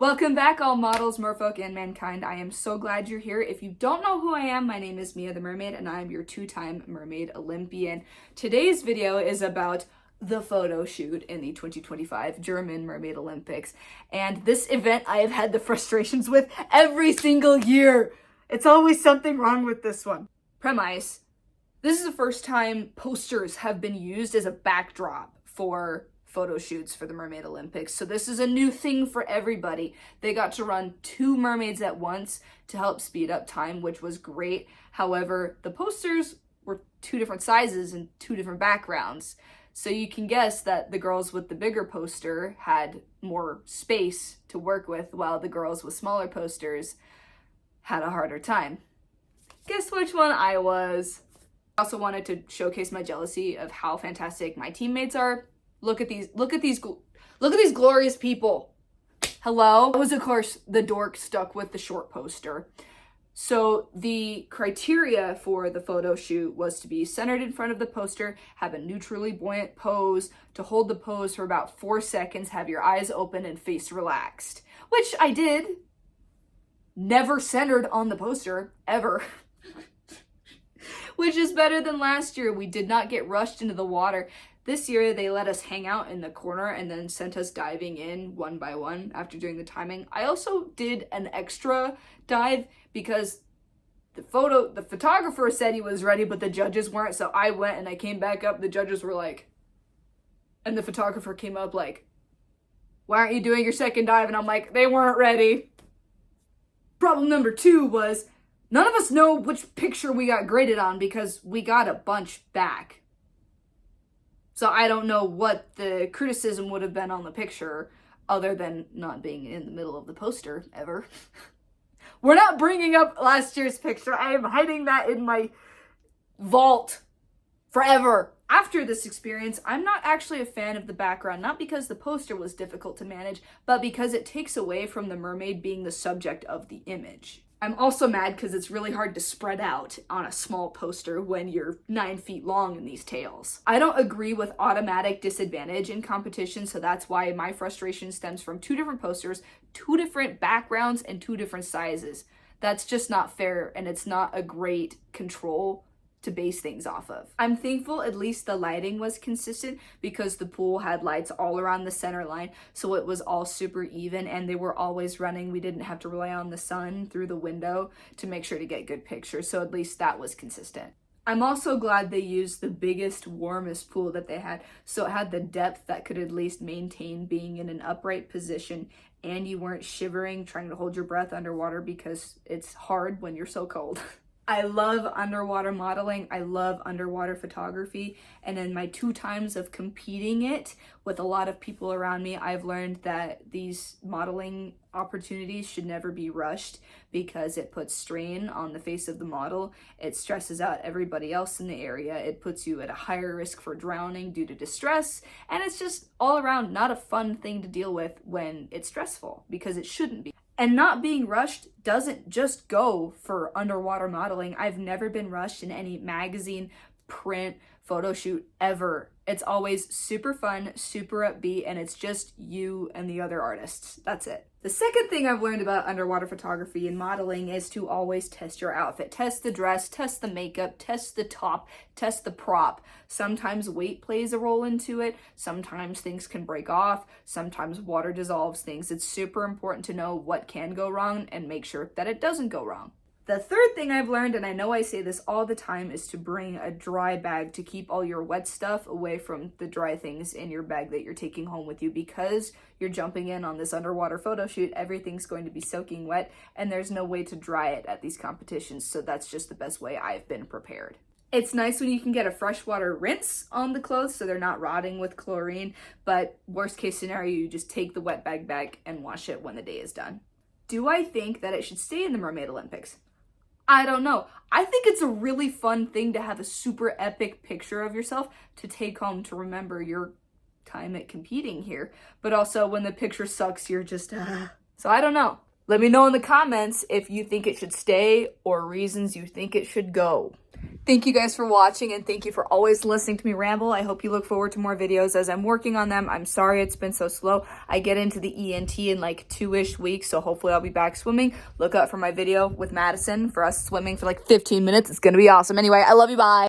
Welcome back, all models, merfolk, and mankind. I am so glad you're here. If you don't know who I am, my name is Mia the Mermaid, and I am your two-time Mermaid Olympian. Today's video is about the photo shoot in the 2025 German Mermaid Olympics. And this event I have had the frustrations with every single year. It's always something wrong with this one. Premise: this is the first time posters have been used as a backdrop for photo shoots for the Mermaid Olympics. So this is a new thing for everybody. They got to run two mermaids at once to help speed up time, which was great. However, the posters were two different sizes and two different backgrounds. So you can guess that the girls with the bigger poster had more space to work with, while the girls with smaller posters had a harder time. Guess which one I was? I also wanted to showcase my jealousy of how fantastic my teammates are. Look at these glorious people. Hello? I was, of course, the dork stuck with the short poster. So the criteria for the photo shoot was to be centered in front of the poster, have a neutrally buoyant pose, to hold the pose for about 4 seconds, have your eyes open and face relaxed, which I did. Never centered on the poster, ever. Which is better than last year. We did not get rushed into the water. This year, they let us hang out in the corner and then sent us diving in one by one after doing the timing. I also did an extra dive because the photographer said he was ready, but the judges weren't. So I went and I came back up. The judges were like, and the photographer came up like, "Why aren't you doing your second dive?" And I'm like, they weren't ready. Problem number 2 was none of us know which picture we got graded on because we got a bunch back. So I don't know what the criticism would have been on the picture other than not being in the middle of the poster ever. We're not bringing up last year's picture. I am hiding that in my vault forever. After this experience, I'm not actually a fan of the background, not because the poster was difficult to manage, but because it takes away from the mermaid being the subject of the image. I'm also mad because it's really hard to spread out on a small poster when you're 9 feet long in these tails. I don't agree with automatic disadvantage in competition, so that's why my frustration stems from 2 different posters, 2 different backgrounds, and 2 different sizes. That's just not fair, and it's not a great control to base things off of. I'm thankful at least the lighting was consistent because the pool had lights all around the center line, so it was all super even and they were always running. We didn't have to rely on the sun through the window to make sure to get good pictures, so at least that was consistent. I'm also glad they used the biggest, warmest pool that they had, so it had the depth that could at least maintain being in an upright position and you weren't shivering trying to hold your breath underwater because it's hard when you're so cold. I love underwater modeling, I love underwater photography, and in my 2 times of competing it with a lot of people around me, I've learned that these modeling opportunities should never be rushed because it puts strain on the face of the model, it stresses out everybody else in the area, it puts you at a higher risk for drowning due to distress, and it's just all around not a fun thing to deal with when it's stressful, because it shouldn't be. And not being rushed doesn't just go for underwater modeling. I've never been rushed in any magazine, print, photo shoot ever. It's always super fun, super upbeat, and it's just you and the other artists. That's it. The second thing I've learned about underwater photography and modeling is to always test your outfit. Test the dress, test the makeup, test the top, test the prop. Sometimes weight plays a role into it. Sometimes things can break off. Sometimes water dissolves things. It's super important to know what can go wrong and make sure that it doesn't go wrong. The third thing I've learned, and I know I say this all the time, is to bring a dry bag to keep all your wet stuff away from the dry things in your bag that you're taking home with you, because you're jumping in on this underwater photo shoot, everything's going to be soaking wet, and there's no way to dry it at these competitions, so that's just the best way I've been prepared. It's nice when you can get a freshwater rinse on the clothes so they're not rotting with chlorine, but worst case scenario, you just take the wet bag back and wash it when the day is done. Do I think that it should stay in the Mermaid Olympics? I don't know. I think it's a really fun thing to have a super epic picture of yourself to take home to remember your time at competing here. But also when the picture sucks, you're just, So I don't know. Let me know in the comments if you think it should stay or reasons you think it should go. Thank you guys for watching, and thank you for always listening to me ramble. I hope you look forward to more videos as I'm working on them. I'm sorry it's been so slow. I get into the ENT in like 2-ish weeks, so hopefully I'll be back swimming. Look out for my video with Madison for us swimming for like 15 minutes. It's gonna be awesome. Anyway, I love you. Bye.